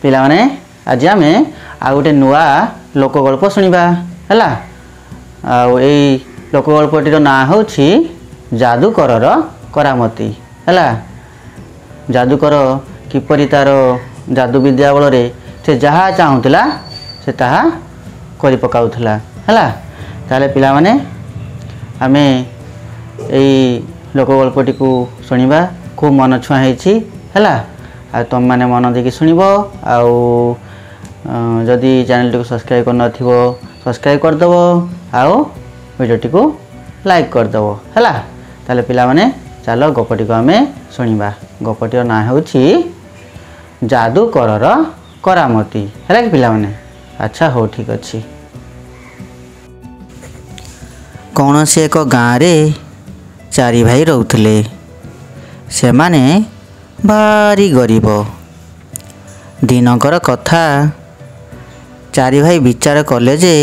पिला माने आज आम आ गोटे नुआ लोकगल्प शुणा है आई लोकगल्पटीर ना हूँ जादूकर करामती है। जादूकर किपरि तार जादू विद्या बल से जहाँ चाहूला से ताहा करि पकाउथला है। ताले पिला माने आमे एई लोकगल्पटी को शुणा खूब मन छुआ है। आ तुम मैंने मन देकी शुणव आदि चैनल टी सब्सक्राइब कर नथिबो सब्सक्राइब करदेव आउ वीडियोटी को लाइक करदेव है। ताले पिला माने चलो गपटी को आमे शुणा। गपटीर ना हूँ जादूकर करामती है कि पिला माने। अच्छा हो ठीक अच्छी। कौन से एक गाँव में चारि भाई रोते से माने भारी गरीब। दिनकर कथा चारि भाई विचार कले जे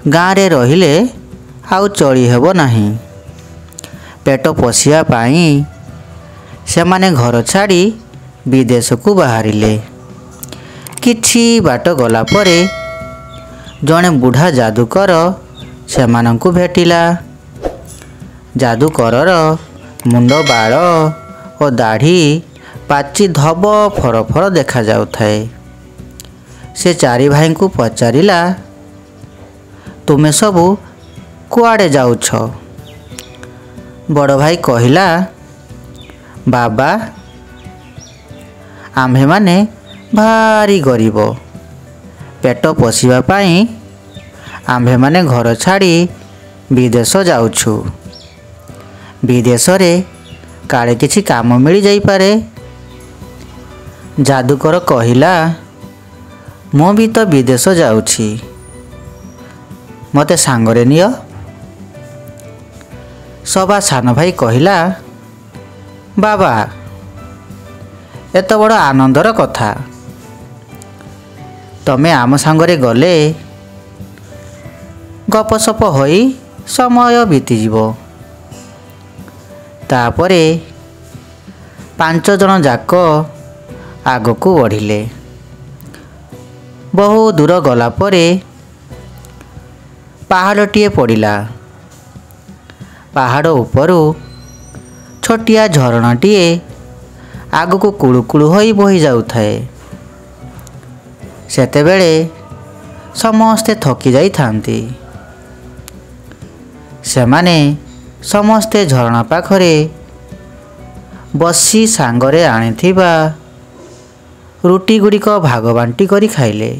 गाँव रे रहिले आउ चली हेबो नाही। पेट पोषिया पाई से माने घर छाड़ी विदेश को बाहरिले। किछि बाट गला परे जड़े बुढ़ा जादूकर से मानंकु भेटिला। जादूकर मुंड बाल और दाढ़ी पाची धब फर देखा जाउथाए। से चारि भाई को पचारिला तुमे सबू कुआड़े जाउछ। बड़ भाई कहिला बाबा आम्भे माने भारी गरीब। पेट पोषिबा पाई आम्भे माने घर छाड़ी विदेश जाउछु। विदेश रे काले किछि काम मिल जाई पारे। जादूकर कहिला मो भी तो विदेश जाउछि मते सांगरे नियो। सभा सान भाई कहिला बाबा एत बड़ आनंदर कथा तमे आम सांगरे गले गपसप होई समय बीतीजिवो। तापरे 5 जन जाक आग को बढ़िले। बहु दूर गला परे पहाड़टीए पड़िला। पहाड़ उपरू छोटिया झरणाटीए आग को कुळुकुळु होई बही जाउथाए। सेतेबेले समस्ते थकी जाई थांती। सेमाने समस्ते झरणा पाखरे बसी सांगरे आनिथिबा रुटी गुड़िक भाग बांटी करी खाइले।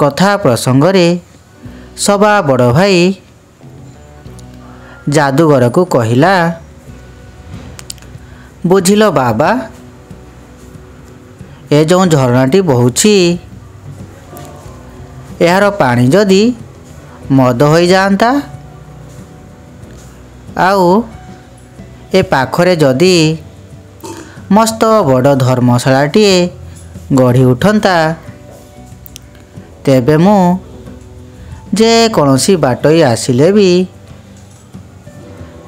कथा प्रसंगरे सभा बड़ भाई जादूगर को कहिला बुझिलो बाबा ए जो झरणाटी बहुची यार पानी जदि मद हो जाता आउ ए पाखरे जदि मस्त बड़ धर्मशालाटीए गढ़ी उठंता तेबे मु जे कौनसी बाटई आसिले भी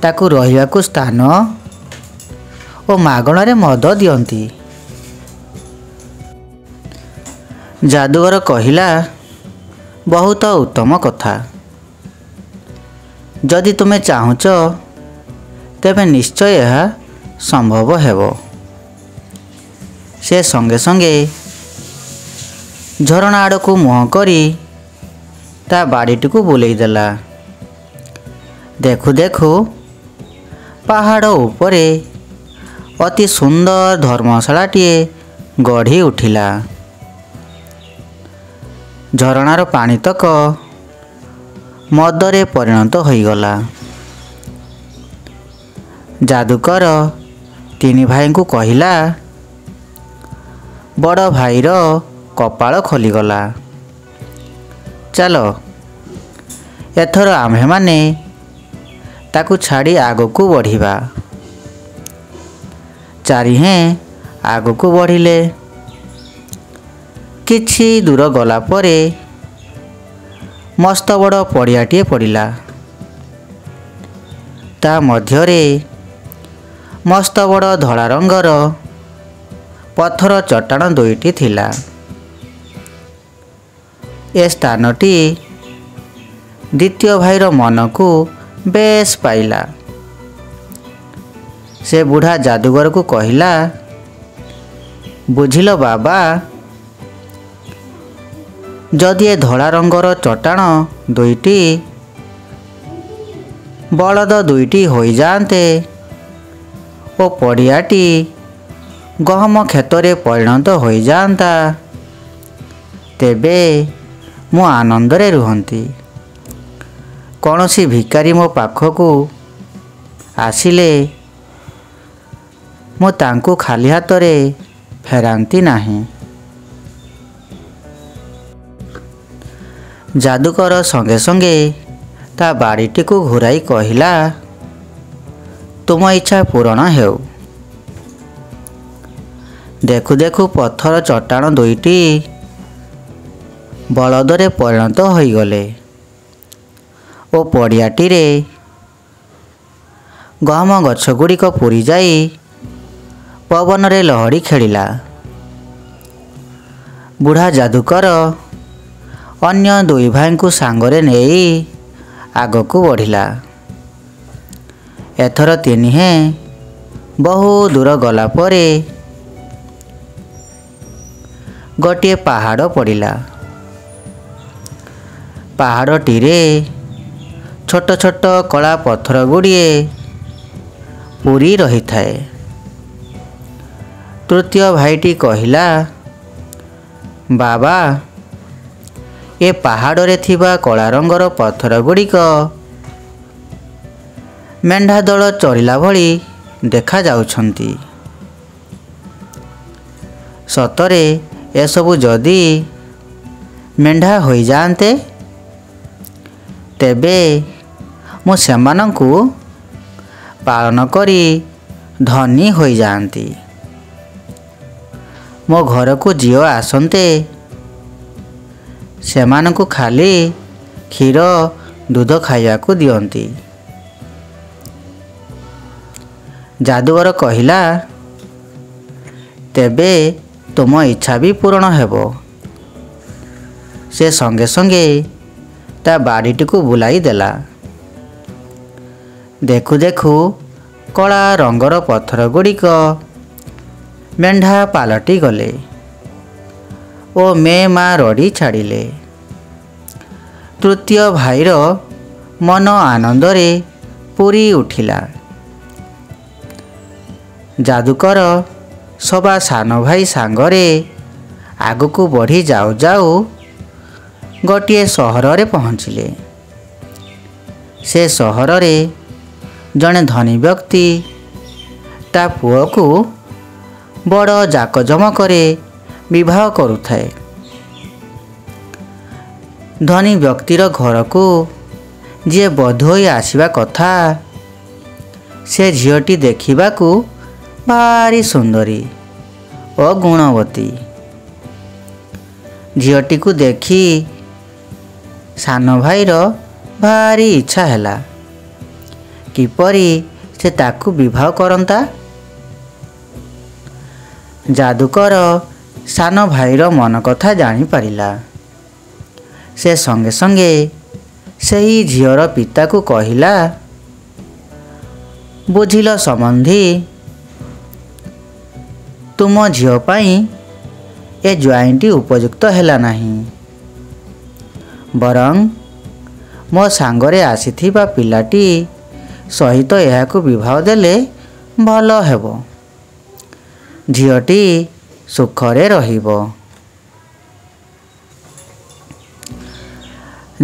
ताकू रहिबाकू स्थान और मागणारे मद दियंती। जादूगर कहिला बहुत उत्तम कथा जदि तुमे चाहुच तेबे निश्चय यह संभव हेबो। से संगे संगे झरणा आड़ को मुह करी ता बाड़ीटी को बुलेई देला। देखु देखु पहाड़ उपरे अति सुंदर धर्मशालाटीए गढ़ी उठिला। झरणार पानी तक मदरे परिणत होईगला। जादूकर 3 भाई को कहिला बड़ भाईर कपाळ खोलीगला। चलो एथर आम्भे माने ताकू छाड़ी आगको बढ़िबा। चारिहे आगको बढ़िले। किछि दूर गला परे मस्त बड़ पड़ियाटीए पड़िला। ता मध्यरे मस्त बड़ धड़ा रंगर ପଥର ଚଟାଣ ଦୁଇଟି ଥିଲା। ଏ ସ୍ଥାନଟି ଦ୍ୱିତୀୟ ଭାଇର ମନକୁ ବେଶ ପାଇଲା। ସେ ବୁଢ଼ା ଯାଦୁଗରକୁ କହିଲା, ବୁଝିଲ ବାବା, ଯଦି ଏ ଧଳା ରଙ୍ଗର ଚଟାଣ ଦୁଇଟି ବଳଦ ଦୁଇଟି ହୋଇଯାଆନ୍ତେ ଓ ପଡ଼ିଆଟି ଗହମ କ୍ଷେତରେ ପରିଣତ ହୋଇଯାଆନ୍ତା, ତେବେ ମୁଁ ଆନନ୍ଦରେ ରୁହନ୍ତି। କୌଣସି ଭିକାରୀ ମୋ ପାଖକୁ ଆସିଲେ ମୁଁ ତାଙ୍କୁ ଖାଲି ହାତରେ ଫେରାନ୍ତି ନାହିଁ। ଯାଦୁକର ସଙ୍ଗେ ସଙ୍ଗେ ତା ବାଡ଼ିଟିକୁ ଘୁରାଇ କହିଲା, ତୁମ ଇଚ୍ଛା ପୂରଣ ହେଉ। ଦେଖୁ ଦେଖୁ ପଥର ଚଟାଣ ଦୁଇଟି ବଳଦରେ ପରିଣତ ହୋଇଗଲେ ଓ ପଡ଼ିଆଟିରେ ଗହମ ଗଛ ଗୁଡ଼ିକ ପୂରିଯାଇ ପବନରେ ଲହଡ଼ି ଖେଳିଲା। ବୁଢ଼ା ଯାଦୁକର ଅନ୍ୟ ଦୁଇ ଭାଇଙ୍କୁ ସାଙ୍ଗରେ ନେଇ ଆଗକୁ ବଢ଼ିଲା। ଏଥର ତିନିହେଁ ବହୁ ଦୂର ଗଲା ପରେ ଗୋଟିଏ ପାହାଡ଼ ପଡ଼ିଲା। ପାହାଡ଼ଟିରେ ଛୋଟ ଛୋଟ କଳା ପଥର ଗୁଡ଼ିଏ ପୂରି ରହିଥାଏ। ତୃତୀୟ ଭାଇଟି କହିଲା, ବାବା, ଏ ପାହାଡ଼ରେ ଥିବା କଳା ରଙ୍ଗର ପଥର ଗୁଡ଼ିକ ମେଣ୍ଢା ଦଳ ଚରିଲା ଭଳି ଦେଖାଯାଉଛନ୍ତି। ସତରେ ଏସବୁ ଯଦି ମେଣ୍ଢା ହୋଇଯାଆନ୍ତେ, ତେବେ ମୁଁ ସେମାନଙ୍କୁ ପାଳନ କରି ଧନୀ ହୋଇଯାଆନ୍ତି। ମୋ ଘରକୁ ଝିଅ ଆସନ୍ତେ, ସେମାନଙ୍କୁ ଖାଲି କ୍ଷୀର ଦୁଧ ଖାଇବାକୁ ଦିଅନ୍ତି। ଯାଦୁଗର କହିଲା, ତେବେ ତୁମ ଇଚ୍ଛା ବି ପୂରଣ ହେବ। ସେ ସଙ୍ଗେ ସଙ୍ଗେ ତା ବାଡ଼ିଟିକୁ ବୁଲାଇ ଦେଲା। ଦେଖୁ ଦେଖୁ କଳା ରଙ୍ଗର ପଥର ଗୁଡ଼ିକ ମେଣ୍ଢା ପାଲଟି ଗଲେ ଓ ମେ ମା ରଡ଼ି ଛାଡ଼ିଲେ। ତୃତୀୟ ଭାଇର ମନ ଆନନ୍ଦରେ ପୂରି ଉଠିଲା। ଯାଦୁକର ସବା ସାନ ଭାଇ ସାଙ୍ଗରେ ଆଗକୁ ବଢ଼ି ଯାଉ ଯାଉ ଗୋଟିଏ ସହରରେ ପହଞ୍ଚିଲେ। ସେ ସହରରେ ଜଣେ ଧନୀ ବ୍ୟକ୍ତି ତା ପୁଅକୁ ବଡ଼ ଜାକଜମକରେ ବିବାହ କରୁଥାଏ। ଧନୀ ବ୍ୟକ୍ତିର ଘରକୁ ଯିଏ ବଧୂ ହୋଇ ଆସିବା କଥା, ସେ ଝିଅଟି ଦେଖିବାକୁ ଭାରି ସୁନ୍ଦରୀ ଓ ଗୁଣବତୀ। ଝିଅଟିକୁ ଦେଖି ସାନ ଭାଇର ଭାରି ଇଚ୍ଛା ହେଲା, କିପରି ସେ ତାକୁ ବିବାହ କରନ୍ତା। ଯାଦୁକର ସାନ ଭାଇର ମନ କଥା ଜାଣିପାରିଲା। ସେ ସଙ୍ଗେ ସଙ୍ଗେ ସେହି ଝିଅର ପିତାକୁ କହିଲା, ବୁଝିଲ ସମ୍ବନ୍ଧୀ, ତୁମ ଝିଅ ପାଇଁ ଏ ଜ୍ୱାଇଁଟି ଉପଯୁକ୍ତ ହେଲା ନାହିଁ। ବରଂ ମୋ ସାଙ୍ଗରେ ଆସିଥିବା ପିଲାଟି ସହିତ ଏହାକୁ ବିବାହ ଦେଲେ ଭଲ ହେବ। ଝିଅଟି ସୁଖରେ ରହିବ।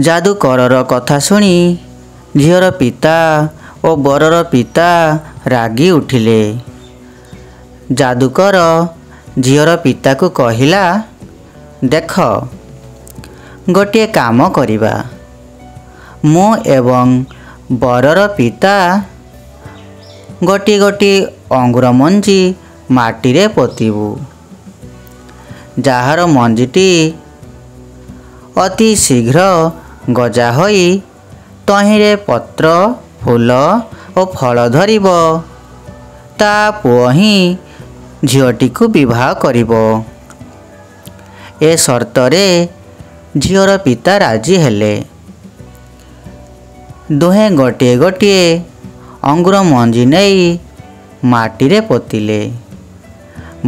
ଯାଦୁକରର କଥା ଶୁଣି ଝିଅର ପିତା ଓ ବରର ପିତା ରାଗି ଉଠିଲେ। ଯାଦୁକର ଝିଅର ପିତାକୁ କହିଲା, ଦେଖ, ଗୋଟିଏ କାମ କରିବା। ମୁଁ ଏବଂ ବରର ପିତା ଗୋଟିଏ ଗୋଟିଏ ଅଙ୍ଗୁର ମଞ୍ଜି ମାଟିରେ ପୋତିବୁ। ଯାହାର ମଞ୍ଜିଟି ଅତି ଶୀଘ୍ର ଗଜା ହୋଇ ତହିଁରେ ପତ୍ର, ଫୁଲ ଓ ଫଳ ଧରିବ, ତା ପୁଅ ହିଁ ଝିଅଟିକୁ ବିବାହ କରିବ। ଏ ସର୍ତ୍ତରେ ଝିଅର ପିତା ରାଜି ହେଲେ। ଦୁହେଁ ଗୋଟିଏ ଗୋଟିଏ ଅଙ୍ଗୁର ମଞ୍ଜି ନେଇ ମାଟିରେ ପୋତିଲେ।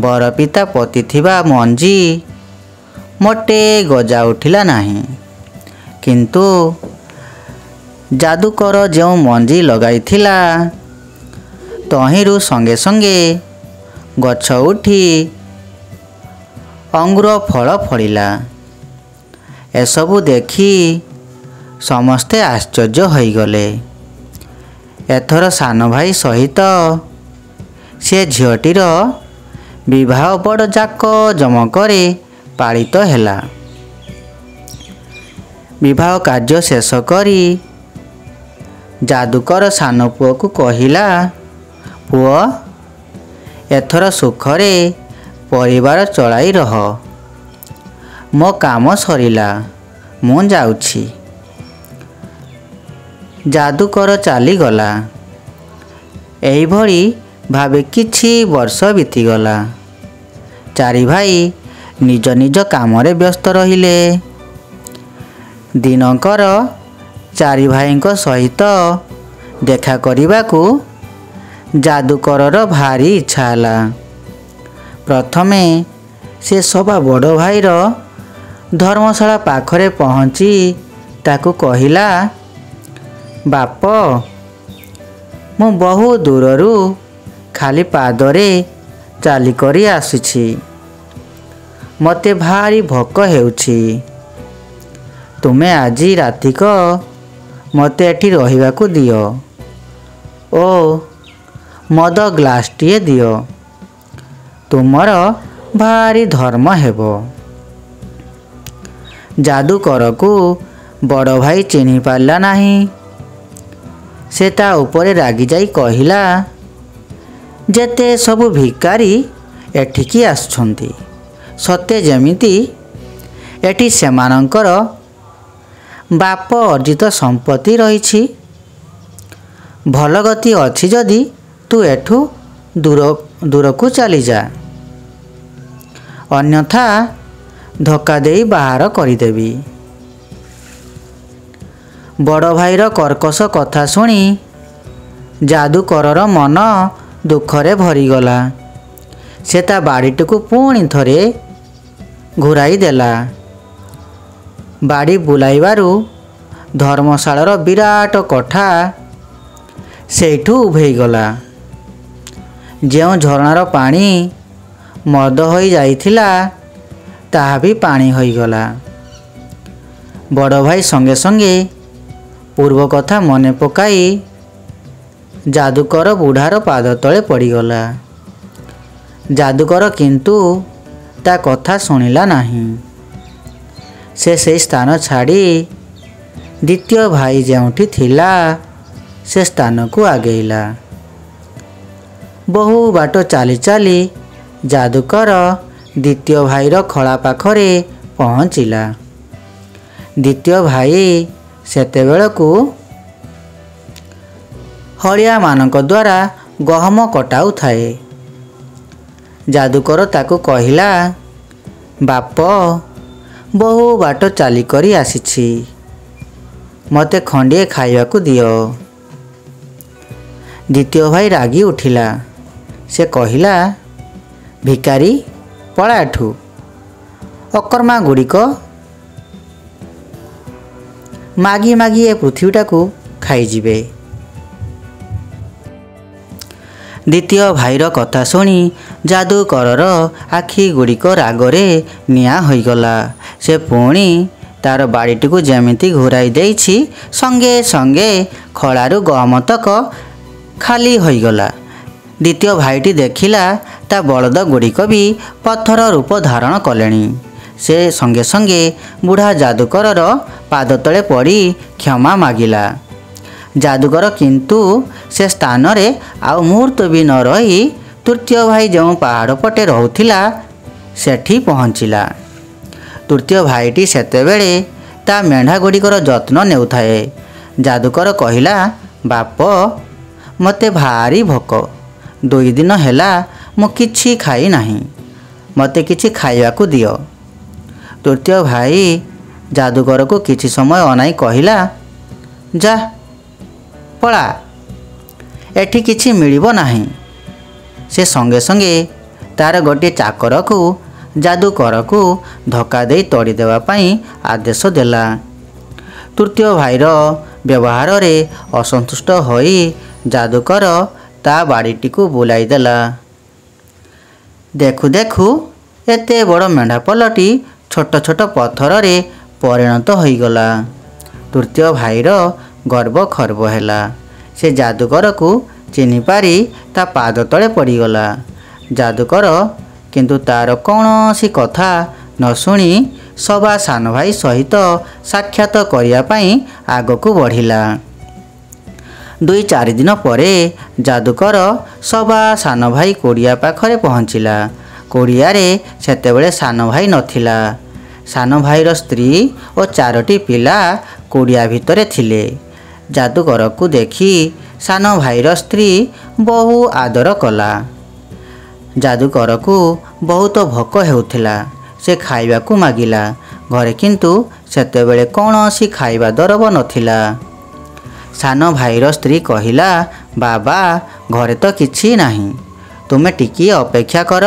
ବର ପିତା ପୋତିଥିବା ମଞ୍ଜି ମୋଟେ ଗଜା ଉଠିଲା ନାହିଁ। କିନ୍ତୁ ଯାଦୁକର ଯେଉଁ ମଞ୍ଜି ଲଗାଇଥିଲା ତହିଁରୁ ସଙ୍ଗେ ସଙ୍ଗେ ଗଛ ଉଠି ଅଙ୍ଗୁର ଫଳ ଫଳିଲା। ଏସବୁ ଦେଖି ସମସ୍ତେ ଆଶ୍ଚର୍ଯ୍ୟ ହୋଇଗଲେ। ଏଥର ସାନ ଭାଇ ସହିତ ସେ ଝିଅଟିର ବିବାହ ବଡ଼ ଜାକଜମକରେ ପାଳିତ ହେଲା। ବିବାହ କାର୍ଯ୍ୟ ଶେଷ କରି ଯାଦୁକର ସାନ ପୁଅକୁ କହିଲା, ପୁଅ, ଏଥର ସୁଖରେ ପରିବାର ଚଳାଇ ରହ। ମୋ କାମ ସରିଲା, ମୁଁ ଯାଉଛି। ଯାଦୁକର ଚାଲିଗଲା। ଏହିଭଳି ଭାବେ କିଛି ବର୍ଷ ବିତିଗଲା। ଚାରି ଭାଇ ନିଜ ନିଜ କାମରେ ବ୍ୟସ୍ତ ରହିଲେ। ଦିନକର ଚାରି ଭାଇଙ୍କ ସହିତ ଦେଖା କରିବାକୁ ଯାଦୁକରର ଭାରି ଇଚ୍ଛା ହେଲା। ପ୍ରଥମେ ସେ ସବା ବଡ଼ ଭାଇର ଧର୍ମଶାଳା ପାଖରେ ପହଞ୍ଚି ତାକୁ କହିଲା, ବାପ, ମୁଁ ବହୁ ଦୂରରୁ ଖାଲି ପାଦରେ ଚାଲିକରି ଆସିଛି। ମୋତେ ଭାରି ଭୋକ ହେଉଛି। ତୁମେ ଆଜି ରାତିକ ମୋତେ ଏଠି ରହିବାକୁ ଦିଅ ଓ ମଦ ଗ୍ଲାସଟିଏ ଦିଅ। ତୁମର ଭାରି ଧର୍ମ ହେବ। ଯାଦୁକରକୁ ବଡ଼ ଭାଇ ଚିହ୍ନି ପାରିଲା ନାହିଁ। ସେ ତା ଉପରେ ରାଗିଯାଇ କହିଲା, ଯେତେ ସବୁ ଭିକାରୀ ଏଠିକି ଆସୁଛନ୍ତି, ସତେ ଯେମିତି ଏଠି ସେମାନଙ୍କର ବାପ ଅର୍ଜିତ ସମ୍ପତ୍ତି ରହିଛି। ଭଲ ଗତି ଅଛି ଯଦି ତୁ ଏଠୁ ଦୂରକୁ ଚାଲିଯା, ଅନ୍ୟଥା ଧକ୍କା ଦେଇ ବାହାର କରିଦେବି। ବଡ଼ ଭାଇର କର୍କଶ କଥା ଶୁଣି ଯାଦୁକରର ମନ ଦୁଃଖରେ ଭରିଗଲା। ସେ ତା ବାଡ଼ିଟିକୁ ପୁଣି ଥରେ ଘୁରାଇ ଦେଲା। ବାଡ଼ି ବୁଲାଇବାରୁ ଧର୍ମଶାଳାର ବିରାଟ କୋଠା ସେଇଠୁ ଉଭେଇଗଲା। ଯେଉଁ ଝରଣାର ପାଣି ମଦ ହୋଇ ଯାଇଥିଲା ତାହା ବି ପାଣି ହୋଇଗଲା। ବଡ଼ ଭାଇ ସଙ୍ଗେ ସଙ୍ଗେ ପୂର୍ବ କଥା ମନେ ପକାଇ ଯାଦୁକର ବୁଢ଼ାର ପାଦ ତଳେ ପଡ଼ିଗଲା। ଯାଦୁକର କିନ୍ତୁ ତା କଥା ଶୁଣିଲା ନାହିଁ। ସେ ସେହି ସ୍ଥାନ ଛାଡ଼ି ଦ୍ୱିତୀୟ ଭାଇ ଯେଉଁଠି ଥିଲା ସେ ସ୍ଥାନକୁ ଆଗେଇଲା। ବହୁ ବାଟ ଚାଲି ଚାଲି ଯାଦୁକର ଦ୍ୱିତୀୟ ଭାଇର ଖଳା ପାଖରେ ପହଞ୍ଚିଲା। ଦ୍ୱିତୀୟ ଭାଇ ସେତେବେଳକୁ ହଳିଆମାନଙ୍କ ଦ୍ୱାରା ଗହମ କଟାଉଥାଏ। ଯାଦୁକର ତାକୁ କହିଲା, ବାପ, ବହୁ ବାଟ ଚାଲିକରି ଆସିଛି, ମୋତେ ଖଣ୍ଡିଏ ଖାଇବାକୁ ଦିଅ। ଦ୍ୱିତୀୟ ଭାଇ ରାଗି ଉଠିଲା। ସେ କହିଲା, ଭିକାରୀ, ପଳା ଏଠୁ। ଅକର୍ମା ଗୁଡ଼ିକ ମାଗି ମାଗି ଏ ପୃଥିବୀଟାକୁ ଖାଇଯିବେ। ଦ୍ୱିତୀୟ ଭାଇର କଥା ଶୁଣି ଯାଦୁକରର ଆଖି ଗୁଡ଼ିକ ରାଗରେ ନିଆଁ ହୋଇଗଲା। ସେ ପୁଣି ତାର ବାଡ଼ିଟିକୁ ଯେମିତି ଘୁରାଇ ଦେଇଛି, ସଙ୍ଗେ ସଙ୍ଗେ ଖଳାରୁ ଗହମତକ ଖାଲି ହୋଇଗଲା। ଦ୍ୱିତୀୟ ଭାଇଟି ଦେଖିଲା ତା ବଳଦ ଗୁଡ଼ିକ ବି ପଥର ରୂପ ଧାରଣ କଲେଣି। ସେ ସଙ୍ଗେ ସଙ୍ଗେ ବୁଢ଼ା ଯାଦୁକରର ପାଦ ତଳେ ପଡ଼ି କ୍ଷମା ମାଗିଲା। ଯାଦୁକର କିନ୍ତୁ ସେ ସ୍ଥାନରେ ଆଉ ମୁହୂର୍ତ୍ତ ବି ନ ରହି ତୃତୀୟ ଭାଇ ଯେଉଁ ପାହାଡ଼ ପଟେ ରହୁଥିଲା ସେଠି ପହଞ୍ଚିଲା। ତୃତୀୟ ଭାଇଟି ସେତେବେଳେ ତା ମେଣ୍ଢା ଗୁଡ଼ିକର ଯତ୍ନ ନେଉଥାଏ। ଯାଦୁକର କହିଲା, ବାପ, ମୋତେ ଭାରି ଭୋକ। 2 ଦିନ ହେଲା ମୁଁ କିଛି ଖାଇ ନାହିଁ, ମୋତେ କିଛି ଖାଇବାକୁ ଦିଅ। ତୃତୀୟ ଭାଇ ଯାଦୁକରକୁ କିଛି ସମୟ ଅନାଇ କହିଲା, ଯା ପଳା, ଏଠି କିଛି ମିଳିବ ନାହିଁ। ସେ ସଙ୍ଗେ ସଙ୍ଗେ ତାର ଗୋଟିଏ ଚାକରକୁ ଯାଦୁକରକୁ ଧକ୍କା ଦେଇ ତଡ଼ିଦେବା ପାଇଁ ଆଦେଶ ଦେଲା। ତୃତୀୟ ଭାଇର ବ୍ୟବହାରରେ ଅସନ୍ତୁଷ୍ଟ ହୋଇ ଯାଦୁକର ତା ବାଡ଼ିଟିକୁ ବୁଲାଇ ଦେଲା। ଦେଖୁ ଦେଖୁ ଏତେ ବଡ଼ ମେଣ୍ଢାପଲଟି ଛୋଟ ଛୋଟ ପଥରରେ ପରିଣତ ହୋଇଗଲା। ତୃତୀୟ ଭାଇର ଗର୍ବ ଖର୍ବ ହେଲା। ସେ ଯାଦୁକରକୁ ଚିହ୍ନିପାରି ତା ପାଦ ତଳେ ପଡ଼ିଗଲା। ଯାଦୁକର କିନ୍ତୁ ତାର କୌଣସି କଥା ନ ଶୁଣି ସବା ସାନ ଭାଇ ସହିତ ସାକ୍ଷାତ କରିବା ପାଇଁ ଆଗକୁ ବଢ଼ିଲା। 2-4 ଦିନ ପରେ ଯାଦୁକର ସବା ସାନ ଭାଇ କୁଡ଼ିଆ ପାଖରେ ପହଞ୍ଚିଲା। କୁଡ଼ିଆରେ ସେତେବେଳେ ସାନ ଭାଇ ନଥିଲା। ସାନ ଭାଇର ସ୍ତ୍ରୀ ଓ 4ଟି ପିଲା କୁଡ଼ିଆ ଭିତରେ ଥିଲେ। ଯାଦୁକରକୁ ଦେଖି ସାନ ଭାଇର ସ୍ତ୍ରୀ ବହୁ ଆଦର କଲା। ଯାଦୁକରକୁ ବହୁତ ଭୋକ ହେଉଥିଲା। ସେ ଖାଇବାକୁ ମାଗିଲା। ଘରେ କିନ୍ତୁ ସେତେବେଳେ କୌଣସି ଖାଇବା ଦରବ ନଥିଲା। ସାନ ଭାଇର ସ୍ତ୍ରୀ କହିଲା, ବାବା, ଘରେ ତ କିଛି ନାହିଁ, ତୁମେ ଟିକିଏ ଅପେକ୍ଷା କର।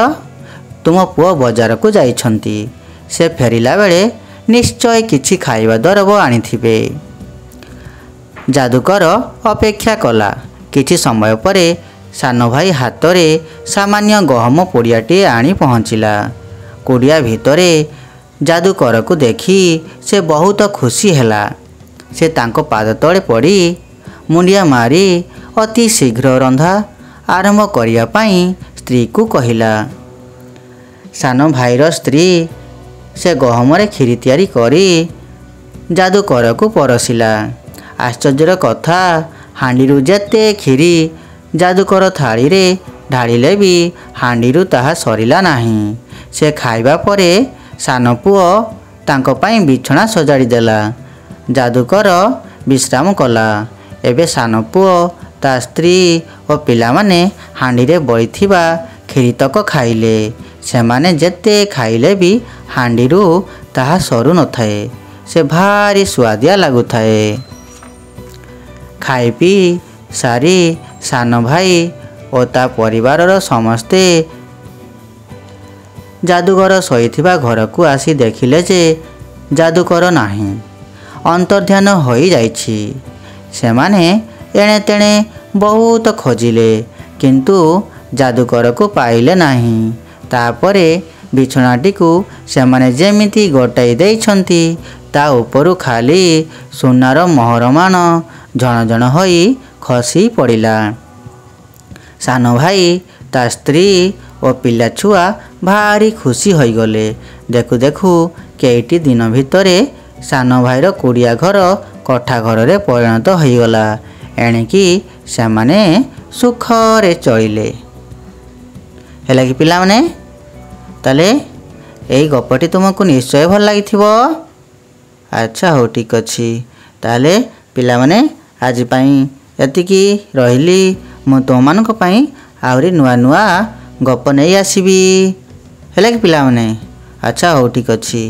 ତୁମ ପୁଅ ବଜାରକୁ ଯାଇଛନ୍ତି, ସେ ଫେରିଲା ବେଳେ ନିଶ୍ଚୟ କିଛି ଖାଇବା ଦରବ ଆଣିଥିବେ। ଯାଦୁକର ଅପେକ୍ଷା କଲା। କିଛି ସମୟ ପରେ ସାନ ଭାଇ ହାତରେ ସାମାନ୍ୟ ଗହମ ପୁଡ଼ିଆଟିଏ ଆଣି ପହଞ୍ଚିଲା। କୁଡ଼ିଆ ଭିତରେ ଯାଦୁକରକୁ ଦେଖି ସେ ବହୁତ ଖୁସି ହେଲା। ସେ ତାଙ୍କ ପାଦ ତଳେ ପଡ଼ି ମୁଣ୍ଡିଆ ମାରି ଅତି ଶୀଘ୍ର ରନ୍ଧା ଆରମ୍ଭ କରିବା ପାଇଁ ସ୍ତ୍ରୀକୁ କହିଲା। ସାନ ଭାଇର ସ୍ତ୍ରୀ ସେ ଗହମରେ କ୍ଷୀରି ତିଆରି କରି ଯାଦୁକରକୁ ପରସିଲା। ଆଶ୍ଚର୍ଯ୍ୟର କଥା, ହାଣ୍ଡିରୁ ଯେତେ କ୍ଷୀରି ଯାଦୁକର ଥାଳିରେ ଢାଳିଲେ ବି ହାଣ୍ଡିରୁ ତାହା ସରିଲା ନାହିଁ। ସେ ଖାଇବା ପରେ ସାନ ପୁଅ ତାଙ୍କ ପାଇଁ ବିଛଣା ସଜାଡ଼ି ଦେଲା। ଯାଦୁକର ବିଶ୍ରାମ କଲା। ଏବେ ସାନ ପୁଅ, ତା ସ୍ତ୍ରୀ ଓ ପିଲାମାନେ ହାଣ୍ଡିରେ ବଳିଥିବା କ୍ଷୀରିତକ ଖାଇଲେ। ସେମାନେ ଯେତେ ଖାଇଲେ ବି ହାଣ୍ଡିରୁ ତାହା ସରୁ ନଥାଏ। ସେ ଭାରି ସୁଆଦିଆ ଲାଗୁଥାଏ। ଖାଇ ପିଇ ସାରି ସାନ ଭାଇ ଓ ତା ପରିବାରର ସମସ୍ତେ ଯାଦୁକର ଶୋଇଥିବା ଘରକୁ ଆସି ଦେଖିଲେ ଯେ ଯାଦୁକର ନାହିଁ, ଅନ୍ତର୍ଦ୍ଧାନ ହୋଇଯାଇଛି। ସେମାନେ ଏଣେ ତେଣେ ବହୁତ ଖୋଜିଲେ, କିନ୍ତୁ ଯାଦୁକରକୁ ପାଇଲେ ନାହିଁ। ତାପରେ ବିଛଣାଟିକୁ ସେମାନେ ଯେମିତି ଗୋଟାଇ ଦେଇଛନ୍ତି, ତା ଉପରୁ ଖାଲି ସୁନାର ମୋହରମାଣ ଝଣଝଣ ହୋଇ ଖସି ପଡ଼ିଲା। ସାନ ଭାଇ, ତା ସ୍ତ୍ରୀ ଓ ପିଲାଛୁଆ ଭାରି ଖୁସି ହୋଇଗଲେ। ଦେଖୁ ଦେଖୁ କେଇଟି ଦିନ ଭିତରେ ସାନ ଭାଇର କୁଡ଼ିଆ ଘର କୋଠା ଘରରେ ପରିଣତ ହୋଇଗଲା। ଏଣିକି ସେମାନେ ସୁଖରେ ଚଳିଲେ। ହେଲା କି ପିଲାମାନେ? ତାହେଲେ ଏଇ ଗପଟି ତୁମକୁ ନିଶ୍ଚୟ ଭଲ ଲାଗିଥିବ। ଆଚ୍ଛା, ହଉ, ଠିକ୍ ଅଛି। ତାହେଲେ ପିଲାମାନେ, ଆଜି ପାଇଁ ଏତିକି ରହିଲି। ମୁଁ ତୁମମାନଙ୍କ ପାଇଁ ଆହୁରି ନୂଆ ନୂଆ ଗପ ନେଇ ଆସିବି। ହେଲା କି ପିଲାମାନେ? ଆଚ୍ଛା, ହଉ, ଠିକ୍ ଅଛି।